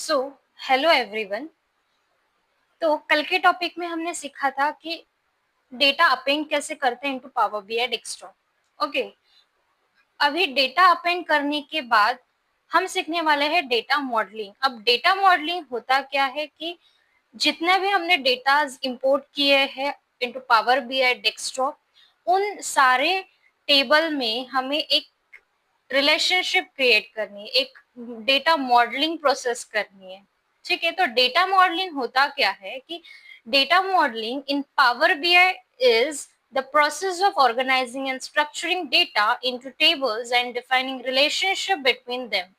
So hello everyone. तो कल के टॉपिक में हमने सीखा था कि डेटा अपेंड कैसे करते हैं into power BI desktop. Okay, अभी डेटा अपेंड करने के बाद हम सीखने वाले हैं डेटा मॉडलिंग। अब डेटा मॉडलिंग होता क्या है कि जितने भी हमने डेटा इंपोर्ट किए हैं इनटू पावर बीआई डेस्कटॉप, उन सारे टेबल में हमें एक रिलेशनशिप क्रिएट करनी है, एक डेटा मॉडलिंग प्रोसेस करनी है। ठीक है, तो डेटा मॉडलिंग होता क्या है कि data modelling in power BI is the process of organizing and structuring data into tables and defining relationship between them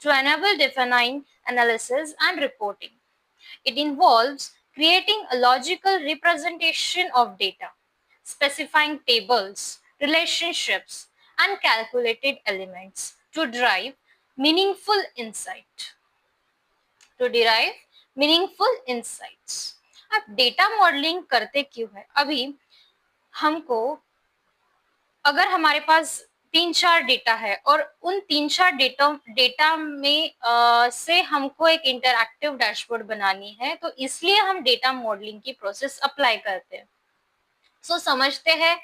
to enable defining analysis and reporting. It involves creating a logical representation of data, specifying tables, relationships, and calculated elements to derive meaningful insight. To derive meaningful insights. अब data modelling करते क्यों है? अभी हमको अगर हमारे पास 3-4 data है और उन 3-4 डेटा में से हमको एक इंटरएक्टिव डैशबोर्ड बनानी है, तो इसलिए हम डेटा मॉडलिंग की प्रोसेस अप्लाई करते हैं। सो समझते हैं।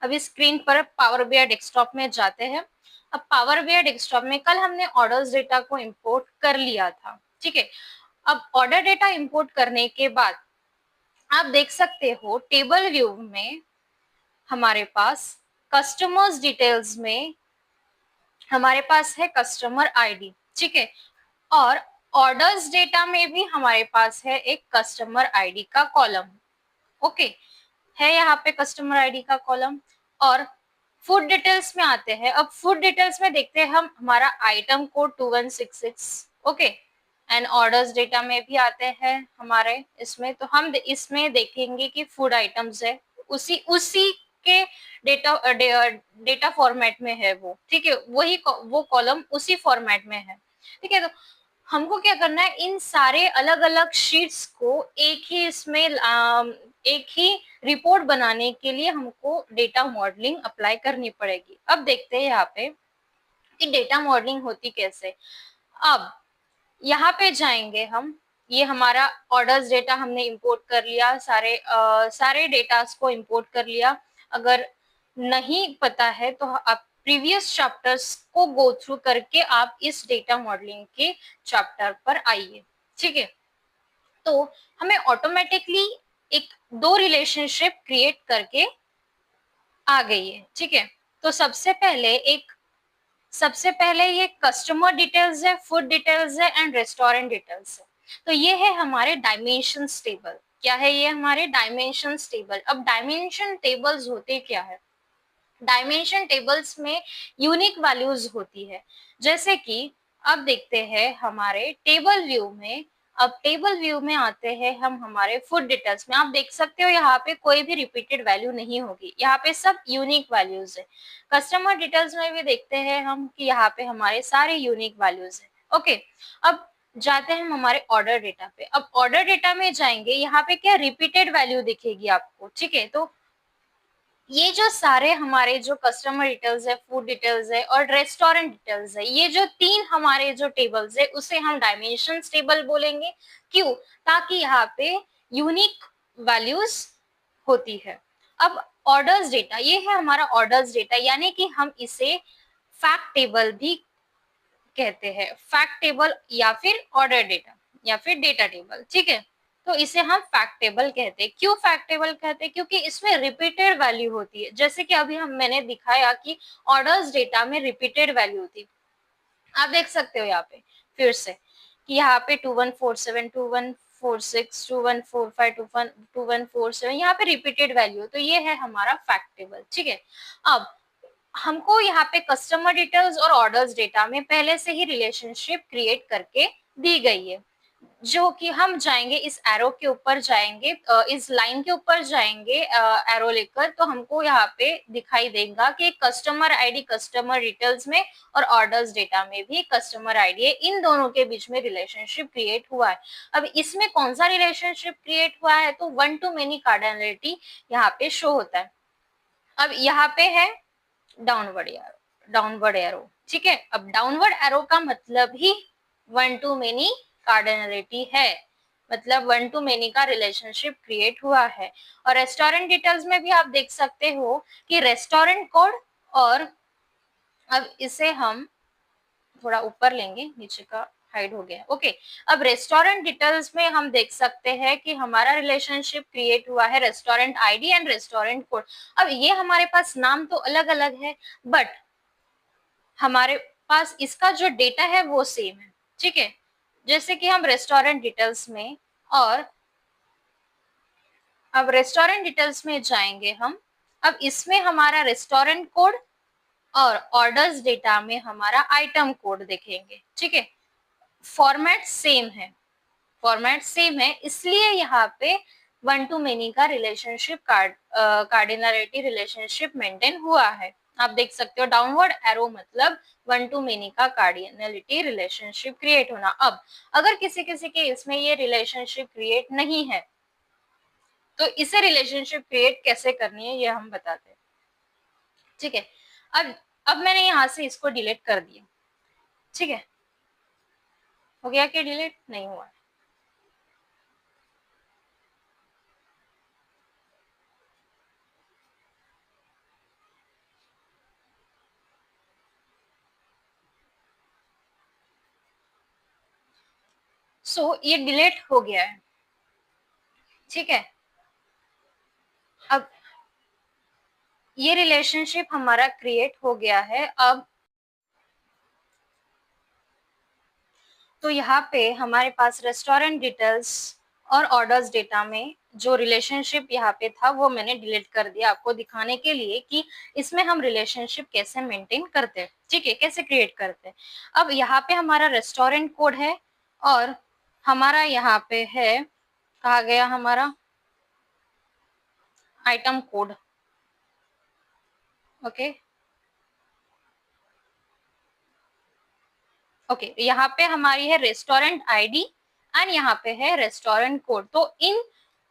अभी स्क्रीन पर पावर बीआई डेस्कटॉप में जाते हैं। अब पावर बीआई डेस्कटॉप में कल हमने ऑर्डर्स डेटा को इंपोर्ट कर लिया था। ठीक है, अब ऑर्डर डेटा इंपोर्ट करने के बाद आप देख सकते हो टेबल व्यू में हमारे पास कस्टमर्स डिटेल्स में हमारे पास है कस्टमर आईडी। ठीक है, और ऑर्डर्स डेटा में भी हमारे पास है एक कस्टमर आईडी का कॉलम। ओके, है यहाँ पे कस्टमर आईडी का कॉलम। और फूड डिटेल्स में आते हैं। अब फूड डिटेल्स में देखते हैं हम हमारा item code 2166। Okay, and orders data में भी आते हैं हमारे इसमें। तो हम इसमें देखेंगे कि फूड आइटम्स है, उसी के डेटा फॉर्मेट में है वो। ठीक है, वो कॉलम उसी फॉर्मेट में है। ठीक है, तो हमको क्या करना है, इन सारे अलग अलग शीट्स को एक ही इसमें एक ही रिपोर्ट बनाने के लिए हमको डेटा मॉडलिंग अप्लाई करनी पड़ेगी। अब देखते हैं यहाँ पे कि डेटा मॉडलिंग होती कैसे। अब यहाँ पे जाएंगे हम। ये हमारा ऑर्डर्स डेटा हमने इंपोर्ट कर लिया, सारे डेटास को इंपोर्ट कर लिया। अगर नहीं पता है तो आप प्रीवियस चैप्टर्स को गो थ्रू करके आप इस डेटा मॉडलिंग के चैप्टर पर आइए। ठीक है, तो हमें ऑटोमेटिकली एक दो रिलेशनशिप क्रिएट करके आ गई है। ठीक है, तो सबसे पहले ये कस्टमर डिटेल्स है, फूड डिटेल्स है एंड रेस्टोरेंट डिटेल्स है। तो ये है हमारे डायमेंशंस टेबल। क्या है ये? हमारे डायमेंशंस टेबल। अब डायमेंशन टेबल्स होते क्या है? डायमेंशन टेबल्स में यूनिक वैल्यूज होती है। जैसे कि अब देखते हैं हमारे टेबल व्यू में। अब टेबल व्यू में आते हैं हम हमारे फूड डिटेल्स में। आप देख सकते हो यहाँ पे कोई भी रिपीटेड वैल्यू नहीं होगी, यहाँ पे सब यूनिक वैल्यूज है। कस्टमर डिटेल्स में भी देखते हैं हम कि यहाँ पे हमारे सारे यूनिक वैल्यूज है। ओके, अब जाते हैं हम हमारे ऑर्डर डेटा पे। अब ऑर्डर डेटा में जाएंगे, यहाँ पे क्या रिपीटेड वैल्यू दिखेगी आपको। ठीक है, तो ये जो सारे हमारे जो कस्टमर डिटेल्स है, फूड डिटेल्स है और रेस्टोरेंट डिटेल्स है, ये जो तीन हमारे जो टेबल्स है उसे हम डायमेंशंस टेबल बोलेंगे। क्यों? ताकि यहाँ पे यूनिक वैल्यूज होती है। अब ऑर्डर्स डेटा, ये है हमारा ऑर्डर्स डेटा, यानी कि हम इसे फैक्ट टेबल भी कहते हैं। फैक्ट टेबल या फिर ऑर्डर डेटा या फिर डेटा टेबल। ठीक है, तो इसे हम फैक्ट टेबल कहते हैं। क्यों फैक्ट टेबल कहते हैं? क्योंकि इसमें रिपीटेड वैल्यू होती है। जैसे कि अभी मैंने दिखाया कि ऑर्डर्स डेटा में रिपीटेड वैल्यू होती है। आप देख सकते हो यहाँ पे फिर से कि यहाँ पे 2147, 2146, 2145, 2147 यहाँ पे रिपीटेड वैल्यू। तो ये है हमारा फैक्ट टेबल। ठीक है, अब हमको यहाँ पे कस्टमर डिटेल्स और ऑर्डर्स डेटा में पहले से ही रिलेशनशिप क्रिएट करके दी गई है, जो कि हम जाएंगे इस एरो के ऊपर जाएंगे, इस लाइन के ऊपर जाएंगे एरो लेकर, तो हमको यहाँ पे दिखाई देगा कि कस्टमर आईडी कस्टमर डिटेल्स में और ऑर्डर्स डेटा में भी कस्टमर आईडी है। इन दोनों के बीच में रिलेशनशिप क्रिएट हुआ है। अब इसमें कौन सा रिलेशनशिप क्रिएट हुआ है? तो वन टू मेनी कार्डिनलिटी यहाँ पे शो होता है। अब यहाँ पे है डाउनवर्ड एरो। ठीक है, अब डाउनवर्ड एरो का मतलब ही वन टू मेनी कार्डिनलिटी है, मतलब वन टू मेनी का रिलेशनशिप क्रिएट हुआ है। और रेस्टोरेंट डिटेल्स में भी आप देख सकते हो कि रेस्टोरेंट कोड, और अब इसे हम थोड़ा ऊपर लेंगे, नीचे का हाइड हो गया, ओके। अब रेस्टोरेंट डिटेल्स में हम देख सकते हैं कि हमारा रिलेशनशिप क्रिएट हुआ है restaurant ID and restaurant code. अब ये हमारे पास नाम तो अलग अलग है, बट हमारे पास इसका जो डेटा है वो सेम है, ठीक है। जैसे कि हम रेस्टोरेंट डिटेल्स में, और अब रेस्टोरेंट डिटेल्स में जाएंगे हम। अब इसमें हमारा रेस्टोरेंट कोड और ऑर्डर्स डेटा में हमारा आइटम कोड देखेंगे, ठीक है। फॉर्मेट सेम है, फॉर्मेट सेम है, इसलिए यहाँ पे वन टू मेनी का रिलेशनशिप कार्डिनलिटी रिलेशनशिप मेंटेन हुआ है। आप देख सकते हो डाउनवर्ड एरो मतलब वन टू मेनी का कार्डिनलिटी रिलेशनशिप क्रिएट होना। अब अगर किसी किसी के इसमें ये रिलेशनशिप क्रिएट नहीं है, तो इसे रिलेशनशिप क्रिएट कैसे करनी है ये हम बताते हैं, ठीक है। अब मैंने यहाँ से इसको डिलीट कर दिया, ठीक है। हो गया कि डिलीट नहीं हुआ? ये डिलीट हो गया है, ठीक है। अब ये रिलेशनशिप हमारा क्रिएट हो गया है। अब तो यहाँ पे हमारे पास रेस्टोरेंट डिटेल्स और ऑर्डर्स डेटा में जो रिलेशनशिप यहाँ पे था वो मैंने डिलीट कर दिया, आपको दिखाने के लिए कि इसमें हम रिलेशनशिप कैसे मेंटेन करते हैं, ठीक है, कैसे क्रिएट करते हैं। अब यहाँ पे हमारा रेस्टोरेंट कोड है, और हमारा यहाँ पे है, कहा गया हमारा आइटम कोड, ओके ओके। यहाँ पे हमारी है रेस्टोरेंट आईडी एंड यहाँ पे है रेस्टोरेंट कोड। तो इन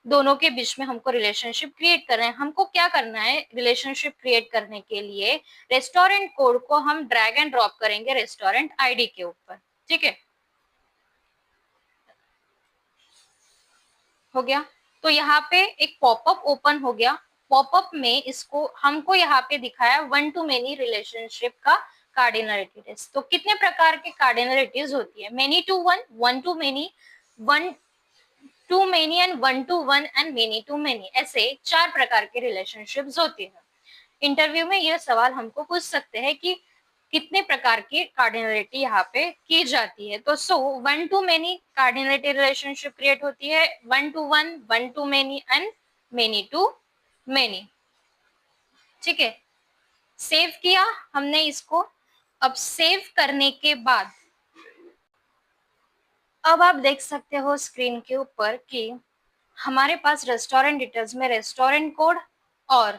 दोनों के बीच में हमको रिलेशनशिप क्रिएट करना है। हमको क्या करना है रिलेशनशिप क्रिएट करने के लिए, रेस्टोरेंट कोड को हम ड्रैग एंड ड्रॉप करेंगे रेस्टोरेंट आईडी के ऊपर, ठीक है, हो गया। तो यहाँ पे एक पॉपअप ओपन हो गया। पॉपअप में इसको हमको यहाँ पे दिखाया वन टू मेनी रिलेशनशिप का कार्डिनलिटी टेस्ट। तो कितने प्रकार के कार्डिनलिटीज होती है, many to one, one to many, one to many and one to one and many to many, ऐसे 4 प्रकार के रिलेशनशिप्स होती है। इंटरव्यू में यह सवाल हमको पूछ सकते हैं कि कितने प्रकार की कार्डिनलिटी यहाँ पे की जाती है। तो one to many cardinality relationship create होती है, one to one, one to many and many to many, ठीक है। सेव किया हमने इसको। अब सेव करने के बाद अब आप देख सकते हो स्क्रीन के ऊपर कि हमारे पास रेस्टोरेंट डिटेल्स में रेस्टोरेंट कोड और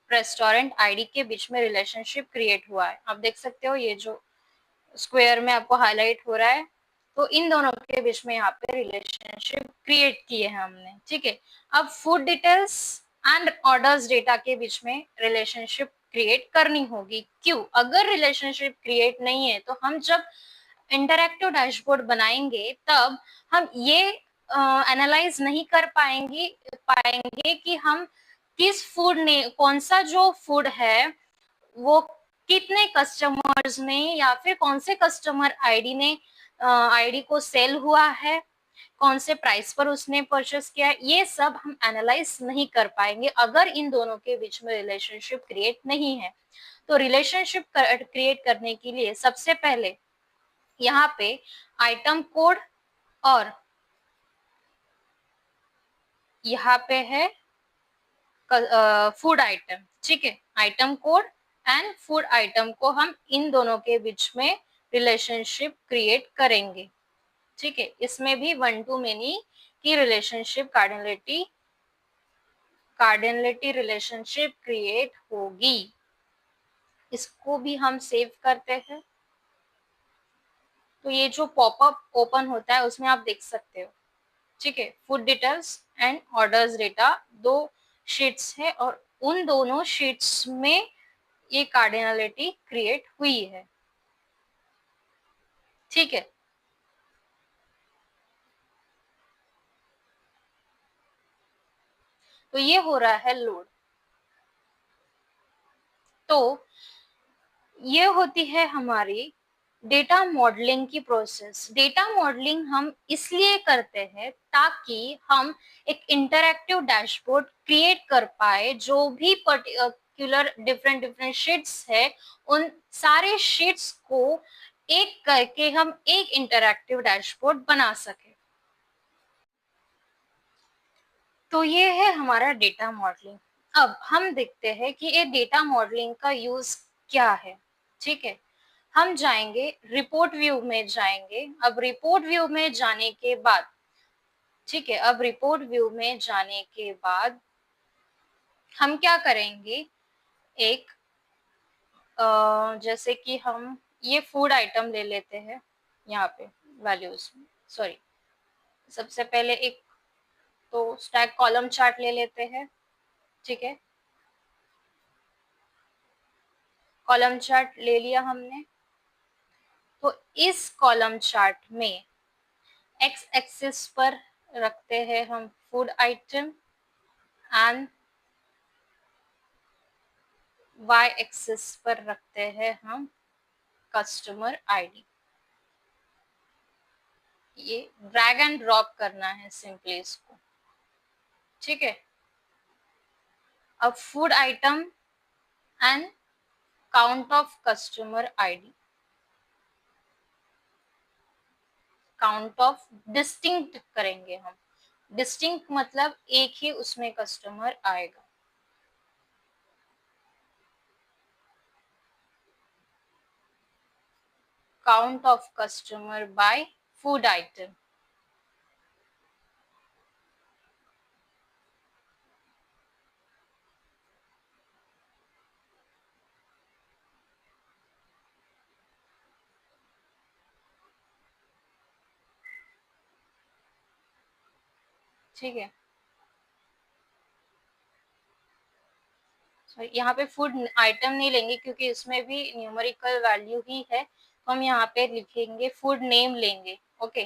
रेस्टोरेंट आईडी के बीच में रिलेशनशिप क्रिएट हुआ है। आप देख सकते हो ये जो स्क्वायर में आपको हाईलाइट हो रहा है, तो इन दोनों के बीच में यहाँ पे रिलेशनशिप क्रिएट किए हैं हमने, ठीक है। अब food details and orders data के बीच में रिलेशनशिप क्रिएट करनी होगी। क्यों? अगर रिलेशनशिप क्रिएट नहीं है तो हम जब इंटरैक्टिव डैशबोर्ड बनाएंगे तब हम ये एनालाइज नहीं कर पाएंगे कि हम किस फूड ने, कौन सा जो फूड है वो कितने कस्टमर्स ने या फिर कौन से कस्टमर आईडी ने आईडी को सेल हुआ है, कौन से प्राइस पर उसने परचेस किया है, ये सब हम एनालाइज नहीं कर पाएंगे अगर इन दोनों के बीच में रिलेशनशिप क्रिएट नहीं है। तो रिलेशनशिप क्रिएट करने के लिए सबसे पहले यहाँ पे आइटम कोड और यहाँ पे है फूड आइटम, ठीक है। Item code and food item को हम इन दोनों के बीच में रिलेशनशिप क्रिएट करेंगे, ठीक है। इसमें भी वन टू मेनी की रिलेशनशिप कार्डिनलिटी रिलेशनशिप क्रिएट होगी। इसको भी हम सेव करते हैं। तो ये जो पॉपअप ओपन होता है उसमें आप देख सकते हो, ठीक है, food details and orders data 2 sheets है और उन दोनों शीट्स में ये कार्डिनलिटी क्रिएट हुई है, ठीक है। तो ये हो रहा है लोड। तो ये होती है हमारी डेटा मॉडलिंग की प्रोसेस। डेटा मॉडलिंग हम इसलिए करते हैं ताकि हम एक इंटरैक्टिव डैशबोर्ड क्रिएट कर पाए, जो भी पर्टिकुलर डिफरेंट डिफरेंट शीट्स है उन सारे शीट्स को एक करके हम एक इंटरैक्टिव डैशबोर्ड बना सके। तो ये है हमारा डेटा मॉडलिंग। अब हम देखते हैं कि ये डेटा मॉडलिंग का यूज क्या है। ठीक है, हम जाएंगे रिपोर्ट व्यू में जाएंगे। अब रिपोर्ट व्यू में जाने के बाद, ठीक है, अब रिपोर्ट व्यू में जाने के बाद हम क्या करेंगे, एक जैसे कि हम ये फूड आइटम ले लेते हैं यहाँ पे वैल्यूज, सॉरी, सबसे पहले एक तो स्टैक कॉलम चार्ट ले लेते हैं। ठीक है, कॉलम चार्ट ले लिया हमने। तो इस कॉलम चार्ट में एक्स एक्सिस पर रखते हैं हम food item and Y axis पर रखते हैं हम कस्टमर आईडी। ये ड्रैग एंड ड्रॉप करना है सिंपली इसको। ठीक है, अब food item and count of customer ID, count of distinct करेंगे हम। डिस्टिंक्ट मतलब एक ही उसमें कस्टमर आएगा। Count of customer by food item. ठीक है, यहाँ पे फूड आइटम नहीं लेंगे क्योंकि इसमें भी न्यूमेरिकल वैल्यू ही है, तो हम यहाँ पे लिखेंगे फूड नेम लेंगे। ओके,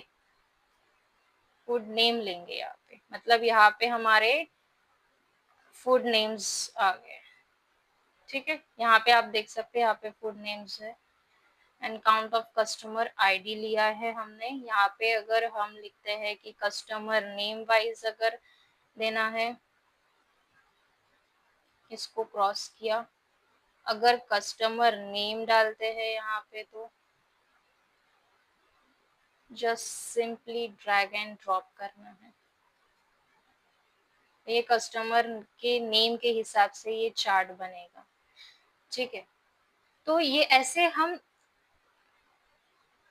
फूड नेम लेंगे यहाँ पे, मतलब यहाँ पे हमारे फूड नेम्स आ गए। ठीक है, यहाँ पे आप देख सकते हैं, यहाँ पे फूड नेम्स है and count of customer ID लिया है हमने। यहाँ पे अगर हम लिखते हैं कि कस्टमर नेम वाइज अगर देना है, इसको क्रॉस किया, अगर कस्टमर नेम डालते हैं यहाँ पे तो just simply drag and drop करना है। ये कस्टमर के नेम के हिसाब से ये चार्ट बनेगा। ठीक है, तो ये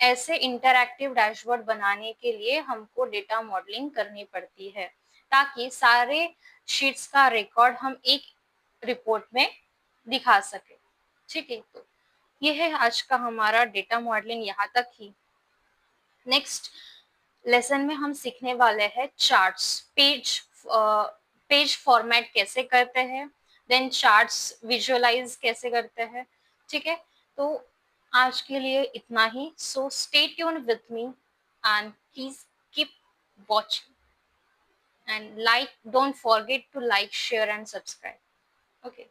ऐसे इंटरैक्टिव डैशबोर्ड बनाने के लिए हमको डेटा मॉडलिंग करनी पड़ती है ताकि सारे शीट्स का रिकॉर्ड हम एक रिपोर्ट में दिखा सके। ठीक है, तो ये है आज का हमारा डेटा मॉडलिंग, यहाँ तक ही। नेक्स्ट लेसन में हम सीखने वाले हैं चार्ट्स, पेज फॉर्मेट कैसे करते हैं, देन चार्ट्स विजुअलाइज कैसे करते हैं। ठीक है, तो आज के लिए इतना ही। So stay tuned with me and please keep watching and like, don't forget to like, share and subscribe. Okay.